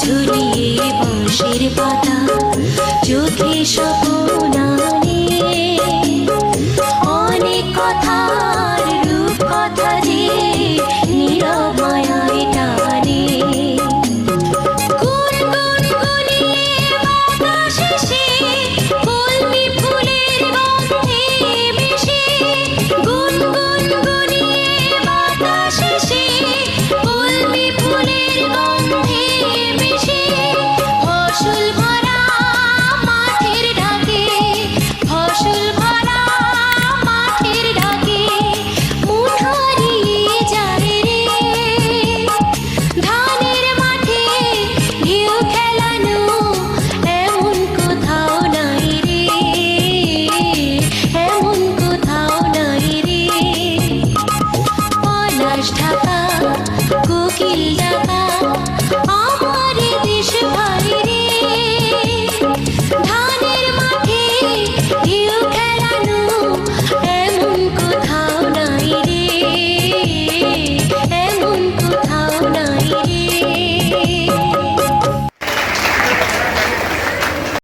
ঝুলিয়ে বাঁশের পাতা চোখে স্বপ্ন আনে অনেক কথার রূপ কথা যে নীরব মায়ায় টানে গুন গুন গুনিয়ে বাতাসে সে কলমি ফুলের গন্ধে মিশে গুন গুন গুনিয়ে বাতাসে সে কলমি ফুলের গন্ধে মিশে ফসল ভরা মাঠের ডাকে ফসল ভরা মাঠের ডাকে মন হারিয়ে যায় রে ধানের মাঠে ঢেউ খেলানো এমন কোথাও নাই রে এমন কোথাও নাই রে পলাশ ঢাকা কোকিল ডাকা